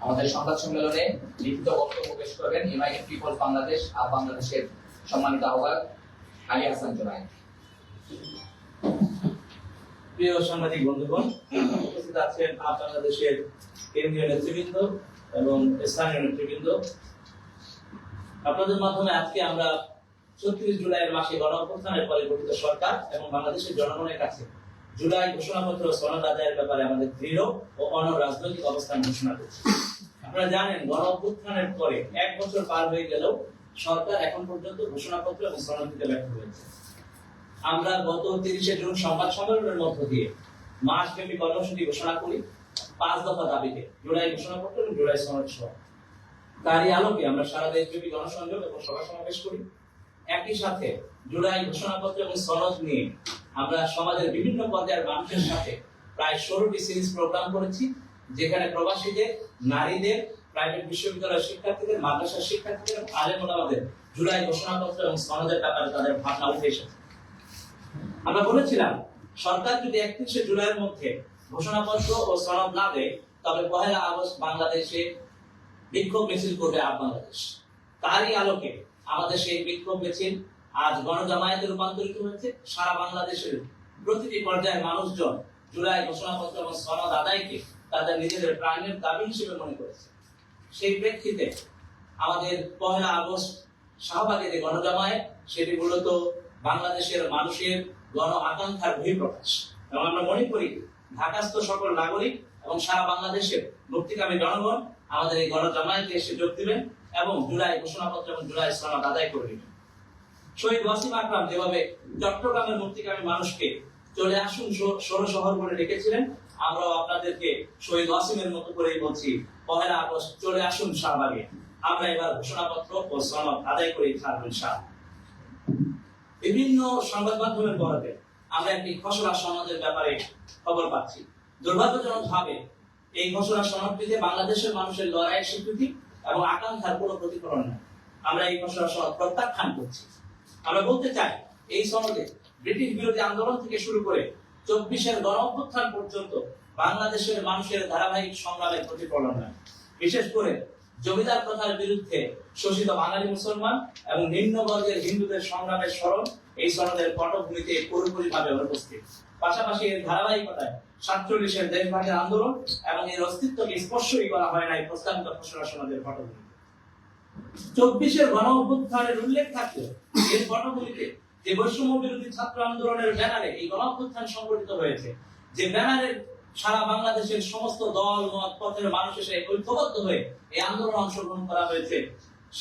আমাদের সংবাদ সম্মেলনে লিখিত বক্তব্য পেশ করবেন ইউনাইটেড পিপলস বাংলাদেশ আর বাংলাদেশের সম্মানিত আহ্বায়ক আলী হাসান জোনায়েদ। প্রিয় সাংবাদিক বন্ধুগণ, উপস্থিত আছেন বাংলাদেশের কেন্দ্রীয় নেতৃবৃন্দ এবং স্থানীয় নেতৃবৃন্দ। আপনাদের মাধ্যমে আজকে আমরা ৩৬ জুলাইয়ের মাসে গণঅভ্যুত্থানের পরে গঠিত সরকার এবং বাংলাদেশের জনগণের কাছে জুলাই ঘোষণাপত্র সনদ আদায়ের ব্যাপারে আমাদের দৃঢ় ও অনড় রাজনৈতিক অবস্থান ঘোষণা করছি। আপনারা জানেন, গণঅভ্যুত্থানের পরে ১ বছর পার হয়ে গেলেও সরকার এখন পর্যন্ত ঘোষণাপত্র এবং সনদ দিতে ব্যর্থ হয়েছে। আমরা গত ৩০শে জুন সংবাদ সম্মেলনের মধ্য দিয়ে মাসব্যাপী কর্মসূচি ঘোষণা করি ৫ দফা দাবিতে, জুলাই ঘোষণাপত্র এবং জুলাই সনদ সহ। তারই আলোকে আমরা সারা দেশব্যাপী গণসংযোগ এবং সভা সমাবেশ করি। একই সাথে জুলাই ঘোষণাপত্র এবং সনদ নিয়ে আমরা সমাজের বিভিন্ন পর্যায়ের মানুষের সাথে প্রায় ১৬টি সিরিজ প্রোগ্রাম করেছি, যেখানে প্রবাসীদের, নারীদের, প্রাইভেট বিশ্ববিদ্যালয়ের শিক্ষার্থীদের, মাদ্রাসার শিক্ষার্থীদের এবং আলেম ওলামাদের জুলাই ঘোষণাপত্র এবং সনদের ব্যাপারে তাদের ভাবনা উঠে এসেছে। আমরা বলেছিলাম, সরকার যদি ৩১শে জুলাইয়ের মধ্যে ঘোষণাপত্র ও সনদ না দেয়, তবে ১ আগস্ট বাংলাদেশে বিক্ষোভ মিছিল করবে বাংলাদেশ। তারই আলোকে আমাদের সেই বিক্ষোভ মিছিল আজ গণজামায়াতে রূপান্তরিত হয়েছে। সারা বাংলাদেশের প্রতিটি পর্যায়ের মানুষজন জুলাই ঘোষণাপত্র এবং সনদ আদায়কে তাদের নিজেদের প্রাণের দাবি হিসেবে মনে করেছে। সেই প্রেক্ষিতে আমাদের ১ আগস্ট শাহবাগে যে গণজামায়াত, সেটি মূলত বাংলাদেশের মানুষের গণ আকাঙ্ক্ষার বহিঃপ্রকাশ। এবং আমরা মনে করি ঢাকাস্থ সকল নাগরিক এবং সারা বাংলাদেশের মুক্তিকামী জনগণ আমাদের এই গণজামায়াতে এসে যোগ দিবেন এবং জুলাই ঘোষণাপত্র এবং জুলাই সনদ আদায় করে নেবেন। শহীদ ওয়াসিম আকরাম যেভাবে চট্টগ্রামের মুক্তিকামী মানুষকে চলে আসুন ১৬ শহর বলে ডেকেছিলেন, আমরাও আপনাদেরকে শহীদ ওয়াসিমের মতো করেই বলছি, ১ আগস্ট চলে আসুন শাহবাগে। আমরা এবার ঘোষণাপত্র ও সনদ আদায় করে ছাড়ব ইনশাআল্লাহ। বিভিন্ন সংবাদ মাধ্যমের বরাতে আমরা একটি খসড়া সনদের ব্যাপারে খবর পাচ্ছি। দুর্ভাগ্যজনকভাবে এই খসড়া সনদটিতে বাংলাদেশের মানুষের লড়াইয়ের স্বীকৃতি এবং আকাঙ্ক্ষার কোনো প্রতিফলন নেই। আমরা এই খসড়া সনদ প্রত্যাখ্যান করছি। আমরা বলতে চাই, এই সনদে ব্রিটিশ বিরোধী আন্দোলন থেকে শুরু করে ২৪-এর গণঅভ্যুত্থান পর্যন্ত বাংলাদেশের মানুষের ধারাবাহিক সংগ্রামের প্রতিফলন নেই। বিশেষ করে জমিদার প্রথার বিরুদ্ধে শোষিত বাঙালি মুসলমান এবং নিম্নবর্গের হিন্দুদের সংগ্রামের স্মরণ এই সনদের পটভূমিতে পুরোপুরিভাবে অনুপস্থিত। পাশাপাশি এর ধারাবাহিকতায় ৪৭-এর দেশভাগের আন্দোলন এবং এর অস্তিত্বকে স্পর্শই করা হয় না এই প্রস্তাবিত খসড়া সনদের পটভূমিতে। ২৪-এর গণঅভ্যুত্থানের উল্লেখ থাকলেও এর পটভূমিতে যে বৈষম্য বিরোধী ছাত্র আন্দোলনের ব্যানারে এই গণঅভ্যুত্থান সংগঠিত হয়েছে, যে ব্যানারে সারা বাংলাদেশের সমস্ত দল মত পথের মানুষ এসে ঐক্যবদ্ধ হয়ে এই আন্দোলন অংশগ্রহণ করা হয়েছে,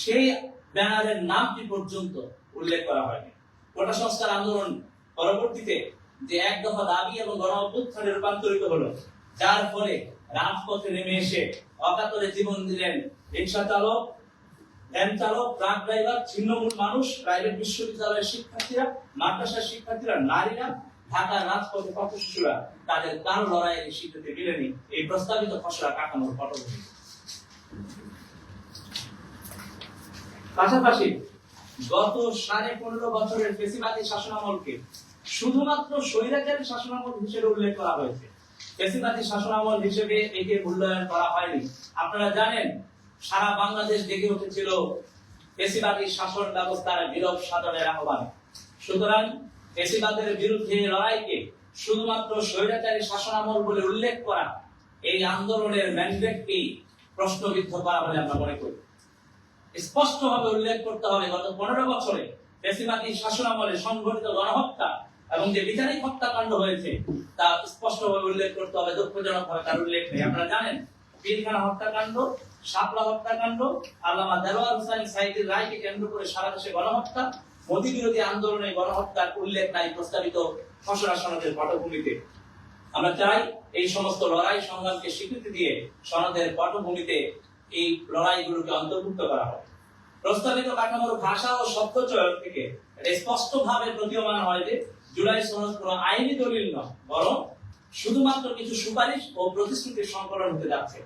সেই ব্যানারের নামটি পর্যন্ত উল্লেখ করা হয়নি। কোটা সংস্কার আন্দোলন পরবর্তীতে যে ১ দফা দাবি এবং গণঅভ্যুত্থানে রূপান্তরিত হলো, যার ফলে রাজপথে নেমে এসে অকাতরে জীবন দিলেন রিক্সা চালক, ভ্যান চালক, ট্রাক ড্রাইভার, ছিন্নমূল মানুষ, প্রাইভেট বিশ্ববিদ্যালয়ের শিক্ষার্থীরা, মাদ্রাসার শিক্ষার্থীরা, নারীরা, ঢাকার রাজপথে পথ শিশুরা, তাদের কারো লড়াইয়ের স্বীকৃতি মিলেনি এই প্রস্তাবিত খসড়া কাঠামোর পটভূমিতে। পাশাপাশি গত ১৫.৫ বছরের ফ্যাসিবাদী শাসনামলকে শুধুমাত্র স্বৈরাচারী শাসনামল হিসেবে উল্লেখ করা হয়েছে। ফ্যাসিবাদী শাসনামল হিসেবে একে মূল্যায়ন করা হয়নি। আপনারা জানেন, সারা বাংলাদেশ জেগে উঠেছিল ফ্যাসিবাদী শাসন ব্যবস্থার বিলোপ সাধনের আহ্বানে। সুতরাং ফ্যাসিবাদের বিরুদ্ধে লড়াইকে শুধুমাত্র স্বৈরাচারী শাসনামল বলে উল্লেখ করা এই আন্দোলনের ম্যান্ডেটকেই প্রশ্নবিদ্ধ করা বলে আমরা মনে করি। স্পষ্টভাবে উল্লেখ করতে হবে, গত ১৫ বছরে ফ্যাসিবাদী শাসনামলে সংঘটিত গণহত্যা এবং যে বিচারিক হত্যাকাণ্ড হয়েছে তা স্পষ্টভাবে উল্লেখ করতে হবে। দুঃখজনকভাবে তার উল্লেখ নেই। আপনারা জানেন, পিলখানা হত্যাকাণ্ড, শাপলা হত্যাকাণ্ড, আল্লামা দেলোয়ার হোসেন সাঈদীর রায়কে কেন্দ্র করে সারা দেশে গণহত্যা, মোদী বিরোধী আন্দোলনে গণহত্যার উল্লেখ নাই প্রস্তাবিত খসড়া সনদের পটভূমিতে। আমরা চাই এই সমস্ত লড়াই সংগ্রামকে স্বীকৃতি দিয়ে সনদের পটভূমিতে এই লড়াইগুলোকে অন্তর্ভুক্ত করা হয়। প্রস্তাবিত কাঠামোর ভাষা ও শব্দচয়ন থেকে স্পষ্টভাবে প্রতীয়মান হয় যে জুলাই সনদ কোনো আইনি দলিল নয়, বরং শুধুমাত্র কিছু সুপারিশ ও প্রতিশ্রুতির সংকলন হতে যাচ্ছে।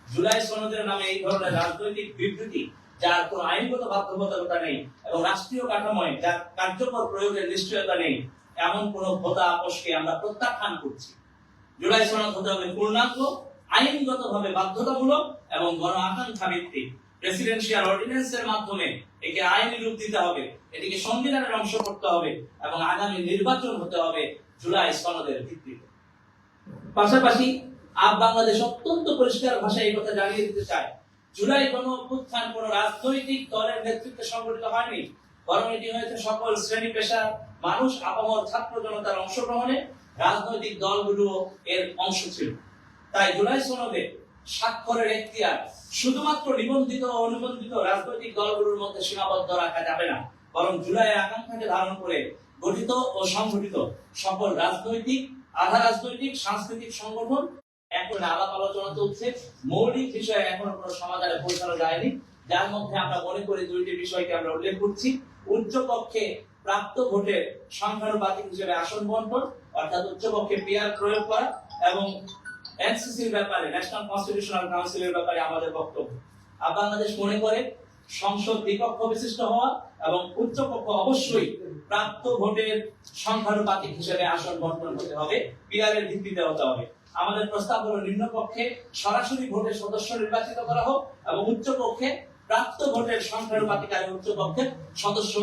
জুলাই সনদের নামে এই ধরনের রাজনৈতিক বিবৃতি, যার কোনো আইনগত বাধ্যবাধকতা নেই এবং রাষ্ট্রীয় কাঠামোয় যার কার্যকর প্রয়োগের নিশ্চয়তা নেই, এমন কোনো ভোতা আপোষকে আমরা প্রত্যাখ্যান করছি। জুলাই সনদ হতে হবে পূর্ণাঙ্গ, আইনগতভাবে বাধ্যতামূলক এবং গণ আকাঙ্ক্ষা ভিত্তিক প্রেসিডেন্সিয়াল অর্ডিন্যান্সের মাধ্যমে একে আইনি রূপ দিতে হবে, এটিকে সংবিধানের অংশ করতে হবে এবং আগামী নির্বাচন হতে হবে জুলাই সনদের ভিত্তিতে। পাশাপাশি বাংলাদেশ অত্যন্ত পরিষ্কার ভাষায় এই কথা জানিয়ে দিতে চায়, জুলাই গণ অভ্যুত্থান কোন রাজনৈতিক দলের নেতৃত্বে সংগঠিত হয়নি, বরং এটি হয়েছে সকল শ্রেণী পেশার মানুষ, আপামর ছাত্র জনতার অংশগ্রহণে রাজনৈতিক দলগুলো এর অংশ ছিল। তাই জুলাই সনদে স্বাক্ষরের এখতিয়ার শুধুমাত্র নিবন্ধিত ও অনুবন্ধিত রাজনৈতিক দলগুলোর মধ্যে সীমাবদ্ধ রাখা যাবে না, বরং জুলাইয়ের আকাঙ্ক্ষাকে ধারণ করে গঠিত ও সংগঠিত সকল রাজনৈতিক, আধা রাজনৈতিক, সাংস্কৃতিক সংগঠন এখন আলাপ আলোচনা চলছে। মৌলিক বিষয়ে এখনো কোনো সমাধানে পৌঁছানো যায়নি, যার মধ্যে আমরা মনে করি দুইটি বিষয়কে আমরা উল্লেখ করছি। উচ্চকক্ষে প্রাপ্ত ভোটের সংখ্যানুপাতিক হিসেবে আসন বন্টন, অর্থাৎ উচ্চকক্ষে পিআর প্রয়োগ করা, এবং এনসিসির ব্যাপারে, ন্যাশনাল কনস্টিটিউশনাল কাউন্সিলের ব্যাপারে আমাদের বক্তব্য। বাংলাদেশ মনে করে সংসদ দ্বিকক্ষ বিশিষ্ট হওয়া এবং উচ্চকক্ষ অবশ্যই প্রাপ্ত ভোটের সংখ্যানুপাতিক হিসেবে আসন বন্টন হতে হবে, পিআর এর ভিত্তিতে হতে হবে। আমাদের প্রস্তাব হলো নিম্নকক্ষে সরাসরি ভোটের সদস্য নির্বাচিত করা হোক এবং উচ্চকক্ষে প্রাপ্ত ভোটের সংখ্যানুপাতিক আর উচ্চকক্ষের সদস্য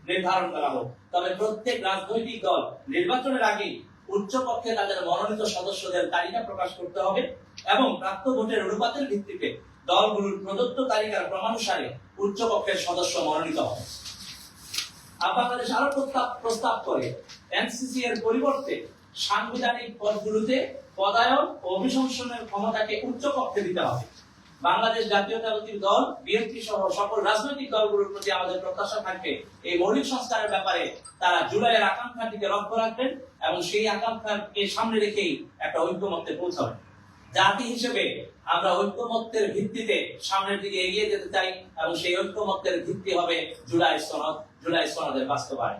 নির্ধারণ করা হোক। তবে প্রত্যেক রাজনৈতিক দল নির্বাচনের আগে উচ্চকক্ষে তাদের মনোনীত সদস্যদের তালিকা প্রকাশ করতে হবে এবং প্রাপ্ত ভোটের অনুপাতের ভিত্তিতে দলগুলোর প্রদত্ত তালিকার ক্রমানুসারে উচ্চকক্ষের সদস্য মনোনীত হবে। বাংলাদেশ আরো প্রস্তাব করে এনসিসি এর পরিবর্তে সাংবিধানিক পদগুলোতে পদায়ন ও অভিশংসনের ক্ষমতাকে উচ্চকক্ষে দিতে হবে। বাংলাদেশ জাতীয়তাবাদী দল, বিএনপি সহ সকল রাজনৈতিক দলগুলোর প্রতি আমাদের প্রত্যাশা থাকবে এই মৌলিক সংস্কারের ব্যাপারে তারা জুলাইয়ের আকাঙ্ক্ষাটিকে লক্ষ্য রাখবেন এবং সেই আকাঙ্ক্ষাকে সামনে রেখেই একটা ঐক্যমত্যে পৌঁছাবেন। জাতি হিসেবে আমরা ঐক্যমত্যের ভিত্তিতে সামনের দিকে এগিয়ে যেতে চাই এবং সেই ঐক্যমত্যের ভিত্তি হবে জুলাই সনদের বাস্তবায়ন।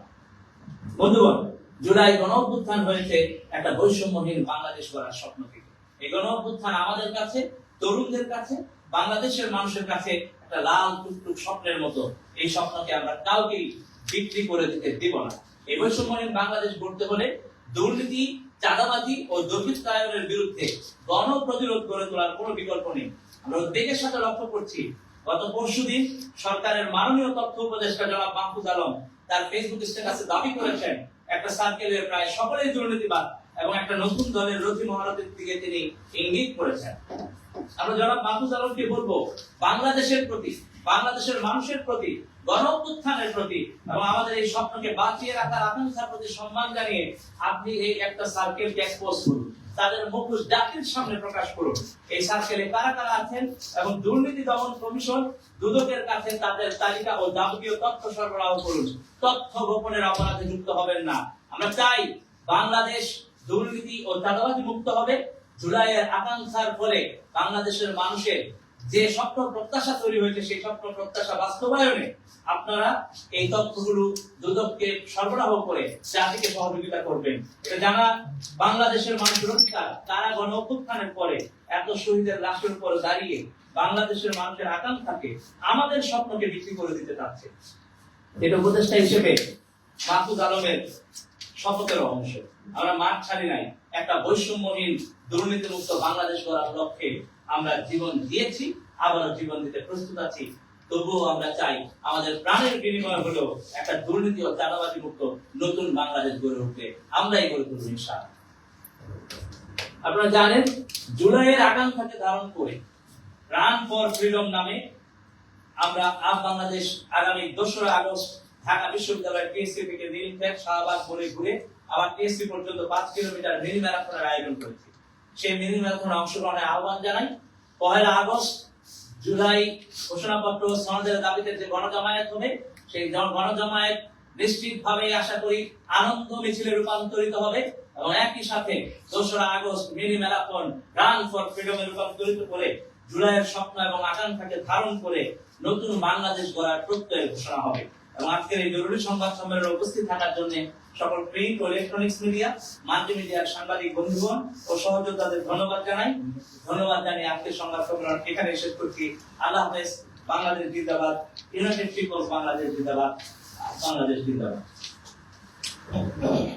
বন্ধুগণ, জুলাই গণ অভ্যুত্থান হয়েছে একটা বৈষম্যহীন বাংলাদেশ গড়ার স্বপ্ন থেকে। এই গণ অভ্যুত্থান আমাদের কাছে, তরুণদের কাছে, বাংলাদেশের মানুষের কাছে একটা লাল টুকটুক স্বপ্নের মতো। এই স্বপ্নকে আমরা কাউকেই বিক্রি করে দিতে দিব না। এই বৈষম্যহীন বাংলাদেশ গড়তে হলে দুর্নীতি, চাঁদাবাজি ও দুর্বৃত্তায়নের বিরুদ্ধে গণ প্রতিরোধ গড়ে তোলার কোনো বিকল্প নেই। আমরা উদ্বেগের সাথে লক্ষ্য করছি, গত পরশুদিন সরকারের মাননীয় তথ্য উপদেষ্টা জনাব মাহফুজ আলম তার ফেসবুক স্ট্যাটাসে দাবি করেছেন একটা সার্কেলের প্রায় সকলেই দুর্নীতিবাদ এবং একটা নতুন দলের রথী মহারথীর দিকে তিনি ইঙ্গিত করেছেন। আমরা জনাব মাহফুজ আলমকে বলবো, বাংলাদেশের প্রতি, বাংলাদেশের মানুষের প্রতি, গণ অভ্যুত্থানের প্রতি এবং আমাদের এই স্বপ্নকে বাঁচিয়ে রাখার আকাঙ্ক্ষার প্রতি সম্মান জানিয়ে আপনি এই একটা সার্কেলকে এক্সপোজ করুন, তাদের মুখোশ জাতির সামনে প্রকাশ করুন। এই সার্কেলে কারা কারা আছেন এবং দুর্নীতি দমন কমিশন দুদকের কাছে তাদের তালিকা ও যাবতীয় তথ্য সরবরাহ করুন। তথ্য গোপনের অপরাধে যুক্ত হবেন না। আমরা চাই বাংলাদেশ দুর্নীতি ও চাঁদাবাজি মুক্ত হবে। জুলাইয়ের আকাঙ্ক্ষার ফলে বাংলাদেশের মানুষের যে স্বপ্ন প্রত্যাশা তৈরি হয়েছে সেই স্বপ্ন প্রত্যাশা বাস্তবায়নে আপনারা এই তথ্যগুলো দুদককে সরবরাহ করে জাতিকে সহযোগিতা করবেন। এটা জানা বাংলাদেশের মানুষের অধিকার। তারা গণ অভ্যুত্থানের পরে এত শহীদের লাশের উপর দাঁড়িয়ে বাংলাদেশের মানুষের আকাঙ্ক্ষাকে, আমাদের স্বপ্নকে বিক্রি করে দিতে চাচ্ছে। এটা উপদেষ্টা হিসেবে মাহফুজ আলমের শপথের অংশ। আমরা মাঠ ছাড়ি নাই। একটা বৈষম্যহীন দুর্নীতিমুক্ত বাংলাদেশ গড়ার লক্ষ্যে আমরা জীবন দিয়েছি, আবারও জীবন দিতে প্রস্তুত আছি। তবুও আমরা চাই আমাদের প্রাণের বিনিময় হলো একটা দুর্নীতি ও চাঁদাবাজি মুক্ত নতুন বাংলাদেশ গড়ে উঠবে। আমরাই গড়ে তুলব ইনশাআল্লাহ। আপনারা জানেন, জুলাইয়ের আকাঙ্ক্ষাকে ধারণ করে রান ফর ফ্রিডম নামে আমরা বাংলাদেশ আগামী 2রা আগস্ট ঢাকা বিশ্ববিদ্যালয়ের টিএসসি থেকে নীলক্ষেত, শাহবাগ বলে ঘুরে আবার টিএসসি পর্যন্ত 5 কিলোমিটার মিনি ম্যারাথনের আয়োজন করেছি। সেই মিনি ম্যারাথনে অংশগ্রহণের আহ্বান জানাই। 1 আগস্ট জুলাই ঘোষণাপত্র সনদের দাবিতে যে গণজামায়াত হবে, সেই গণজামায়াত নিশ্চিতভাবে আশা করি আনন্দ মিছিলে রূপান্তরিত হবে এবং একই সাথে 2রা August mini marathon run for ফ্রিডমে রূপান্তরিত করে জুলাইয়ের স্বপ্ন এবং আকাঙ্ক্ষাকে ধারণ করে নতুন বাংলাদেশ গড়ার প্রত্যয় ঘোষণা হবে। এবং আজকের এই জরুরি সংবাদ সম্মেলনে উপস্থিত থাকার জন্য সকল প্রিন্ট ও ইলেকট্রনিক্স মিডিয়া, মাল্টিমিডিয়ার সাংবাদিক বন্ধুগণ ও সহযোদ্ধাদের ধন্যবাদ জানাই। ধন্যবাদ জানিয়ে আজকের সংবাদ সম্মেলন এখানে শেষ করছি। আল্লাহ হাফেজ। বাংলাদেশ জিন্দাবাদ। ইউনাইটেড পিপলস বাংলাদেশ জিন্দাবাদ। বাংলাদেশ জিন্দাবাদ।